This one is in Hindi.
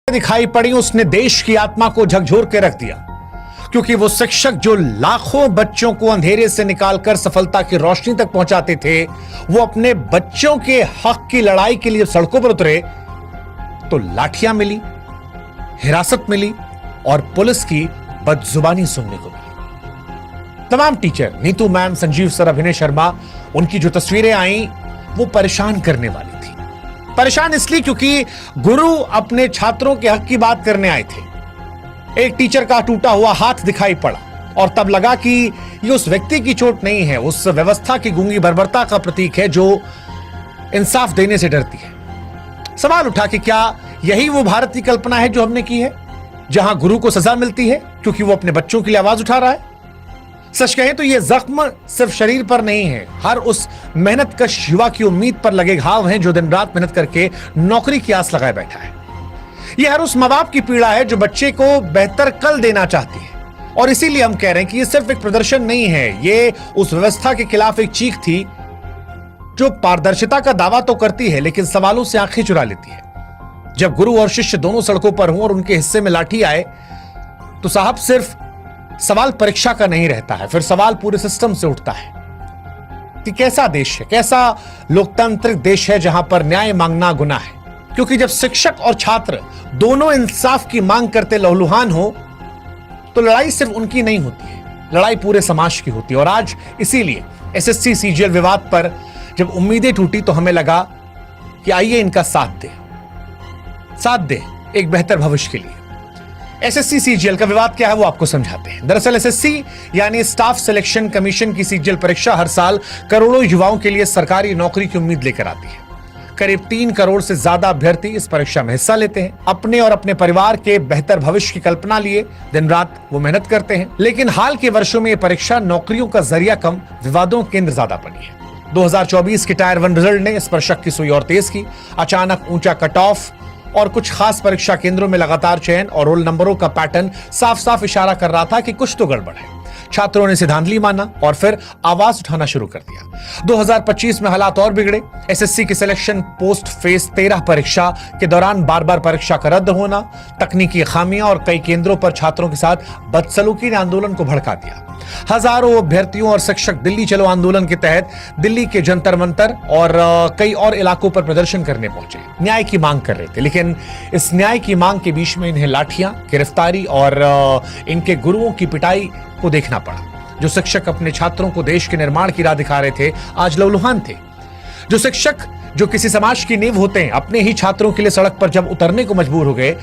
दिखाई पड़ी उसने देश की आत्मा को झकझोर के रख दिया, क्योंकि वो शिक्षक जो लाखों बच्चों को अंधेरे से निकालकर सफलता की रोशनी तक पहुंचाते थे, वो अपने बच्चों के हक की लड़ाई के लिए सड़कों पर उतरे तो लाठियां मिली, हिरासत मिली और पुलिस की बदजुबानी सुनने को मिली। तमाम teacher, Neetu ma'am, Sanjeev sir, अभिनय शर्मा, उनकी जो तस्वीरें आई वो परेशान करने वाली थी। परेशान इसलिए क्योंकि गुरु अपने छात्रों के हक की बात करने आए थे। एक टीचर का टूटा हुआ हाथ दिखाई पड़ा और तब लगा कि ये उस व्यक्ति की चोट नहीं है, उस व्यवस्था की गूंगी बर्बरता का प्रतीक है जो इंसाफ देने से डरती है। सवाल उठा कि क्या यही वो भारत की कल्पना है जो हमने की है, जहां गुरु को सजा मिलती है क्योंकि वो अपने बच्चों के लिए आवाज उठा रहा है? सच कहें तो ये जख्म सिर्फ शरीर पर नहीं है, हर उस मेहनतकश युवा की उम्मीद पर लगे घाव हैं जो दिन रात मेहनत करके नौकरी की आस लगाए बैठा है। ये हर उस मां बाप की पीड़ा है जो बच्चे को बेहतर कल देना चाहती है। और इसीलिए हम कह रहे हैं कि ये सिर्फ एक प्रदर्शन नहीं है, ये उस व्यवस्था के खिलाफ एक चीख थी जो पारदर्शिता का दावा तो करती है लेकिन सवालों से आंखें चुरा लेती है। जब गुरु और शिष्य दोनों सड़कों पर हों और उनके हिस्से में लाठी आए तो साहब सिर्फ सवाल परीक्षा का नहीं रहता है, फिर सवाल पूरे सिस्टम से उठता है कि कैसा देश है, कैसा लोकतांत्रिक देश है जहां पर न्याय मांगना गुनाह है। क्योंकि जब शिक्षक और छात्र दोनों इंसाफ की मांग करते लहूलुहान हो तो लड़ाई सिर्फ उनकी नहीं होती है, लड़ाई पूरे समाज की होती है। और आज इसीलिए एसएससी सीजीएल विवाद पर जब उम्मीदें टूटी तो हमें लगा कि आइए इनका साथ दे एक बेहतर भविष्य के लिए। एसएससी सीजीएल का विवाद क्या है वो आपको समझाते हैं। दरअसल एसएससी यानी स्टाफ सिलेक्शन कमीशन की सीजीएल परीक्षा हर साल करोड़ों युवाओं के लिए सरकारी नौकरी की उम्मीद लेकर आती है। करीब 3 करोड़ से ज्यादा अभ्यर्थी इस परीक्षा में हिस्सा लेते हैं। अपने और अपने परिवार के बेहतर भविष्य की कल्पना लिए दिन रात वो मेहनत करते हैं। लेकिन हाल के वर्षों में यह परीक्षा नौकरियों का जरिया कम, विवादों केंद्र ज्यादा बनी है। 2024 की टायर 1 रिजल्ट ने इस पर शक की सुई और तेज की। अचानक ऊंचा कट ऑफ और कुछ खास परीक्षा केंद्रों में लगातार चयन और रोल नंबरों का पैटर्न साफ साफ इशारा कर रहा था कि कुछ तो गड़बड़ है। छात्रों ने सिद्धांतली माना और फिर आवाज उठाना शुरू कर दिया। 2025 में हालात और बिगड़े। एसएससी की सिलेक्शन पोस्ट फेज 13 परीक्षा के दौरान बार बार परीक्षा का रद्द होना, तकनीकी खामियां और कई केंद्रों पर छात्रों के साथ बदसलूकी ने आंदोलन को भड़का दिया। हजारों अभ्यर्थियों और शिक्षक दिल्ली चलो आंदोलन के तहत दिल्ली के जंतर मंतर और कई और इलाकों पर प्रदर्शन करने पहुंचे, न्याय की मांग कर रहे थे। लेकिन इस न्याय की मांग के बीच में इन्हें लाठियां, गिरफ्तारी और इनके गुरुओं की पिटाई को देखना पड़ा। जो शिक्षक अपने छात्रों को देश के निर्माण की राह दिखा रहे थे आज लहूलुहान थे। जो शिक्षक जो किसी समाज की नींव होते हैं अपने ही छात्रों के लिए सड़क पर जब उतरने को मजबूर हो गए